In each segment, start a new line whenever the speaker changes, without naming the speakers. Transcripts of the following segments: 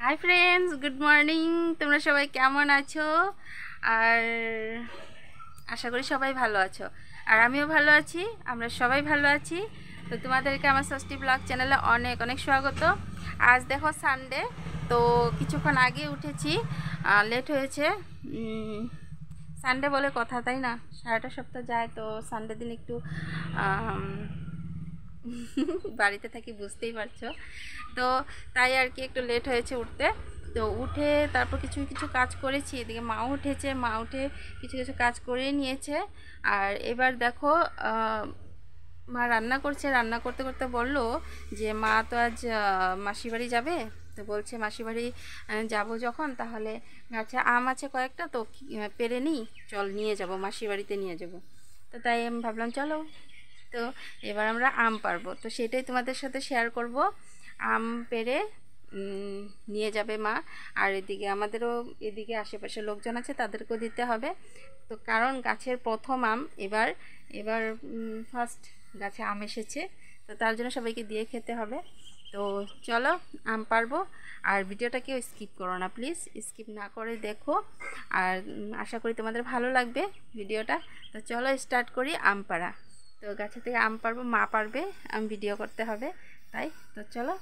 Hi friends, good morning. তোমরা সবাই কেমন আছো? আর আশা করি সবাই ভালো আছো, আর আমিও ভালো আছি। আমরা সবাই ভালো আছি। তো তোমাদেরকে আমার ষষ্ঠী ব্লগ চ্যানেলে অনেক অনেক স্বাগত। আজ দেখো সানডে, তো কিছুক্ষণ আগে উঠেছি, লেট হয়েছে। সানডে বলে কথা, তাই না? সারাটা সপ্তাহ যায়, তো সানডে দিন একটু বাড়িতে থাকি, বুঝতেই পারছো। তো তাই আর কি একটু লেট হয়েছে উঠতে। তো উঠে তারপর কিছু কিছু কাজ করেছি। এদিকে মাও উঠেছে, মা উঠে কিছু কিছু কাজ করে নিয়েছে। আর এবার দেখো মা রান্না করছে। রান্না করতে করতে বলল যে মা তো আজ মাসি বাড়ি যাবে। তো বলছে মাসি বাড়ি যাবো যখন, তাহলে গাছে আম আছে কয়েকটা, তো পেরে নিই, চল নিয়ে যাব, মাসি বাড়িতে নিয়ে যাব। তো তাই আমি ভাবলাম চলো। তো এবার আমরা আম পারবো, তো সেটাই তোমাদের সাথে শেয়ার করব। আম পেরে নিয়ে যাবে মা। আর এদিকে আমাদেরও এদিকে আশেপাশে লোকজন আছে, তাদেরকেও দিতে হবে। তো কারণ গাছের প্রথম আম, এবার এবার ফার্স্ট গাছে আম এসেছে, তো তার জন্য সবাইকে দিয়ে খেতে হবে। তো চলো আম পারবো। আর ভিডিওটা কেউ স্কিপ করো না প্লিজ, স্কিপ না করে দেখো। আর আশা করি তোমাদের ভালো লাগবে ভিডিওটা। তো চলো স্টার্ট করি আম পাড়া। তো গাছে থেকে আম পারবো, মা পারবে, আমি ভিডিও করতে হবে, তাই তো চলো।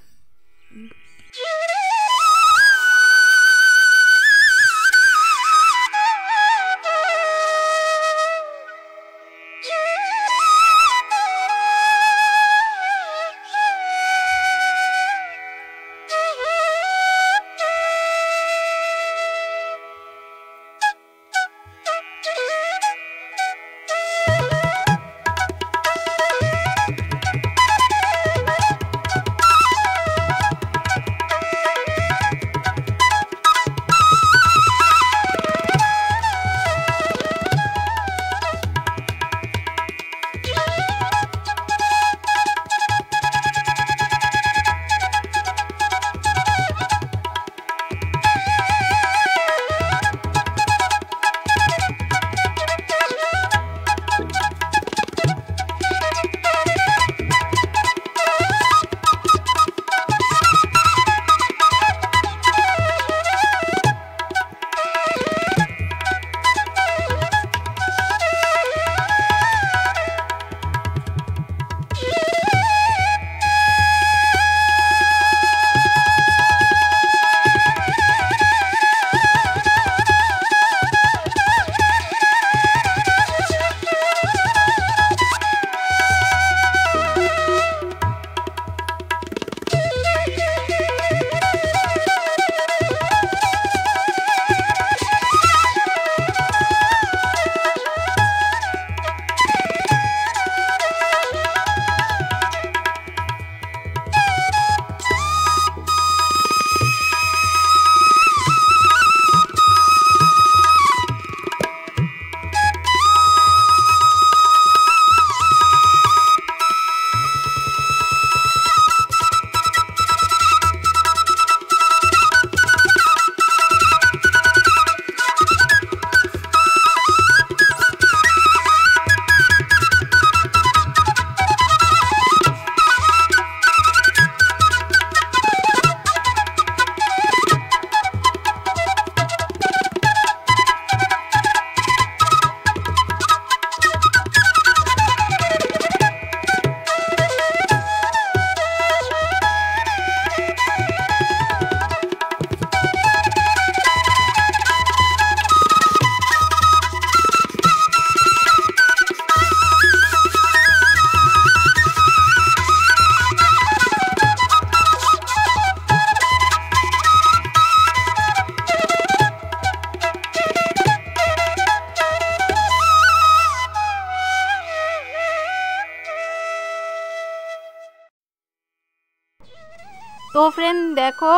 তো ফ্রেন্ড দেখো,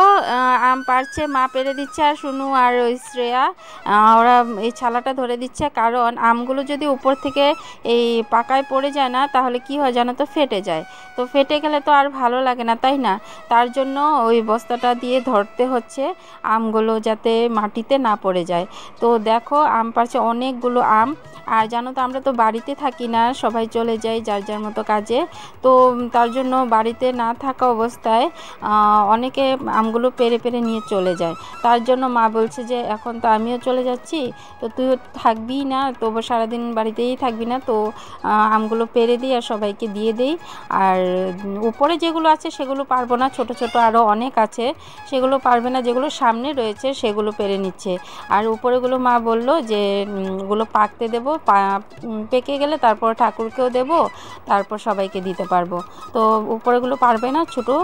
আম পাড়ছে, মা পেরে দিচ্ছে, আর শুনু আর ওই শ্রেয়া ওরা এই ছালাটা ধরে দিচ্ছে। কারণ আমগুলো যদি উপর থেকে এই পাকায় পড়ে যায় না, তাহলে কি হয় জানো তো, ফেটে যায়। তো ফেটে গেলে তো আর ভালো লাগে না, তাই না? তার জন্য ওই বস্তাটা দিয়ে ধরতে হচ্ছে আমগুলো, যাতে মাটিতে না পড়ে যায়। তো দেখো আম পাড়ছে, অনেকগুলো আম। আর জানো তো আমরা তো বাড়িতে থাকি না, সবাই চলে যাই যার যার মতো কাজে। তো তার জন্য বাড়িতে না থাকা অবস্থায় অনেকে আমগুলো পেরে পেরে নিয়ে চলে যায়। তার জন্য মা বলছে যে এখন তো আমিও চলে যাচ্ছি, তো তুইও থাকবি না, তো সারাদিন বাড়িতেই থাকবি না, তো আমগুলো পেরে দিই আর সবাইকে দিয়ে দিই। আর উপরে যেগুলো আছে সেগুলো পারবো না, ছোট ছোট আরও অনেক আছে, সেগুলো পারবে না, যেগুলো সামনে রয়েছে সেগুলো পেরে নিচ্ছে। আর উপরেগুলো মা বলল যে ওগুলো পাকতে দেবো, পেকে গেলে তারপর ঠাকুরকেও দেব, তারপর সবাইকে দিতে পারবো। তো উপরেগুলো পারবে না, ছোটো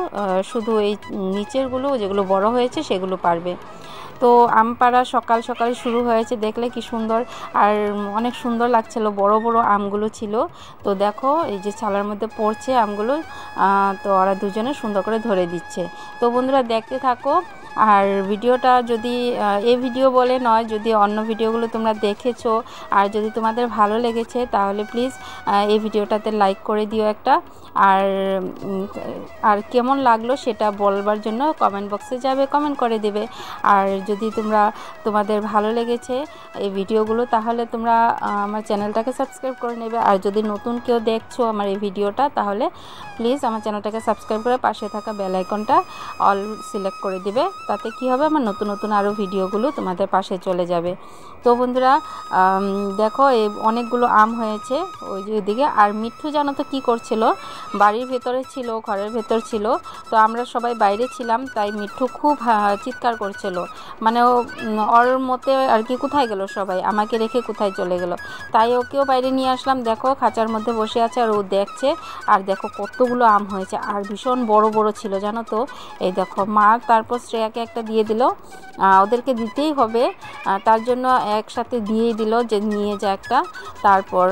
শুধু এই নিচেরগুলো যেগুলো বড় হয়েছে সেগুলো পারবে। তো আম পাড়া সকাল সকাল শুরু হয়েছে, দেখলে কি সুন্দর, আর অনেক সুন্দর লাগছিল, বড় বড় আমগুলো ছিল। তো দেখো এই যে ছালার মধ্যে পড়ছে আমগুলো, তো ওরা দুজনে সুন্দর করে ধরে দিচ্ছে। তো বন্ধুরা দেখতে থাকো। আর ভিডিওটা যদি এই ভিডিও বলে নয়, যদি অন্য ভিডিওগুলো তোমরা দেখেছো আর যদি তোমাদের ভালো লেগেছে তাহলে প্লিজ এই ভিডিওটাতে লাইক করে দিও একটা। আর কেমন লাগলো সেটা বলবার জন্য কমেন্ট বক্সে যাবে, কমেন্ট করে দেবে। আর যদি তোমাদের ভালো লেগেছে এই ভিডিওগুলো তাহলে তোমরা আমার চ্যানেলটাকে সাবস্ক্রাইব করে নেবে। আর যদি নতুন কেউ দেখছো আমার এই ভিডিওটা তাহলে প্লিজ আমার চ্যানেলটাকে সাবস্ক্রাইব করে পাশে থাকা বেল আইকনটা অল সিলেক্ট করে দিবে। তাতে কি হবে, আমার নতুন নতুন আরও ভিডিওগুলো তোমাদের পাশে চলে যাবে। তো বন্ধুরা দেখো এই অনেকগুলো আম হয়েছে ওই যে ওইদিকে। আর মিঠু জানো তো কী করছিল, বাড়ির ভেতরে ছিল, ঘরের ভেতর ছিল, তো আমরা সবাই বাইরে ছিলাম, তাই মিঠু খুব চিৎকার করছিল, মানে ওর মতে আর কি কোথায় গেল সবাই, আমাকে রেখে কোথায় চলে গেল। তাই ওকেও বাইরে নিয়ে আসলাম, দেখো খাঁচার মধ্যে বসে আছে আর ও দেখছে। আর দেখো কতগুলো আম হয়েছে, আর ভীষণ বড় বড় ছিল জানো তো। এই দেখো মা তারপর শ্রেয়াকে একটা দিয়ে দিল, ওদেরকে দিতেই হবে, তার জন্য একসাথে দিয়েই দিল যে নিয়ে যা একটা। তারপর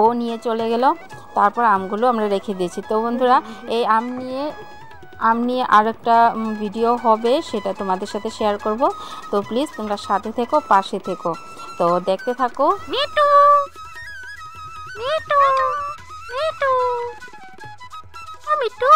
ও নিয়ে চলে গেল, তারপর আমগুলো আমরা রেখে দিয়েছি। তো বন্ধুরা এই আম নিয়ে আর একটা ভিডিও হবে, সেটা তোমাদের সাথে শেয়ার করব। তো প্লিজ তোমরা সাথে থেকো, পাশে থেকো, তো দেখতে থাকো। মিঠু মিঠু মিঠু ও মিঠু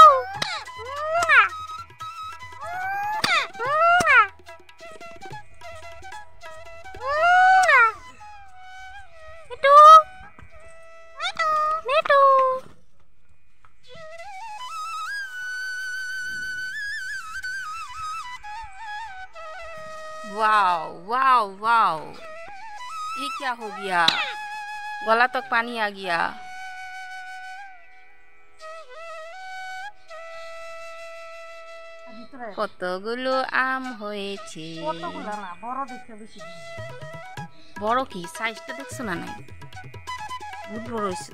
वाओ वाओ वाओ, ये क्या हो गया, गला तक पानी आ गया। কতগুলো আম হয়েছে, বড় কি সাইজটা দেখছো না? নাই বহুত বড় হয়েছে।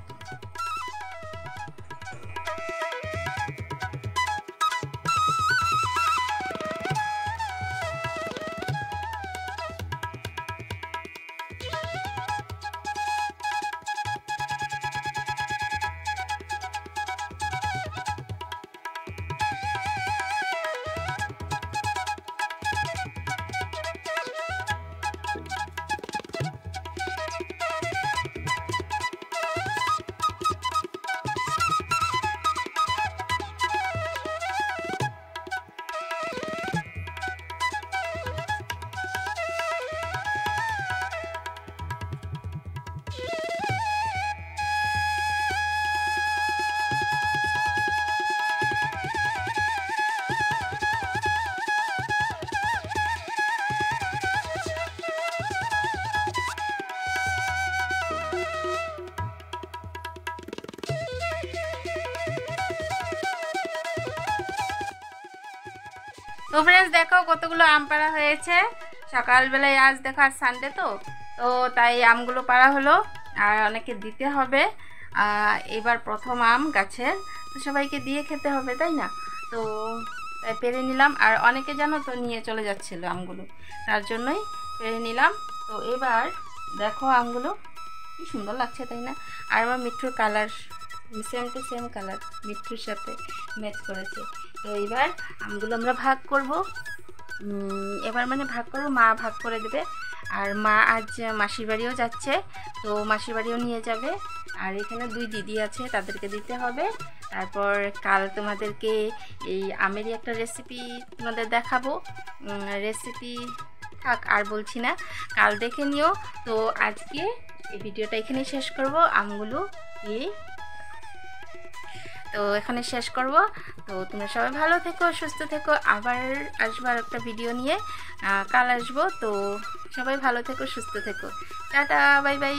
তো ফ্রেন্ডস দেখো কতগুলো আম পাড়া হয়েছে সকালবেলায়, আজ দেখো আর সানডে তো তাই আমগুলো পাড়া হলো আর অনেকে দিতে হবে। এবার প্রথম আম গাছের, তো সবাইকে দিয়ে খেতে হবে তাই না, তো তাই পেরে নিলাম। আর অনেকে জানো তো নিয়ে চলে যাচ্ছিল আমগুলো, তার জন্যই পেরে নিলাম। তো এবার দেখো আমগুলো কি সুন্দর লাগছে তাই না, আর আমার মিঠুর colour same to same colour মিঠুর সাথে ম্যাচ করেছে। তো এবার আমগুলো আমরা ভাগ করব, এবার মানে ভাগ করব, মা ভাগ করে দেবে। আর মা আজ মাসির বাড়িও যাচ্ছে, তো মাসির বাড়িও নিয়ে যাবে। আর এখানে দুই দিদি আছে, তাদেরকে দিতে হবে। তারপর কাল তোমাদেরকে এই আমেরই একটা রেসিপি তোমাদের দেখাবো, রেসিপি থাক আর বলছি না, কাল দেখে নিও। তো আজকে এই ভিডিওটা এখানেই শেষ করব আমগুলো দিয়ে। তো এখানে শেষ করব। তো তোমরা সবাই ভালো থেকো, সুস্থ থেকো, আবার আসবো আর একটা ভিডিও নিয়ে, কাল আসবো। তো সবাই ভালো থেকো, সুস্থ থেকো, টাটা, বাই বাই।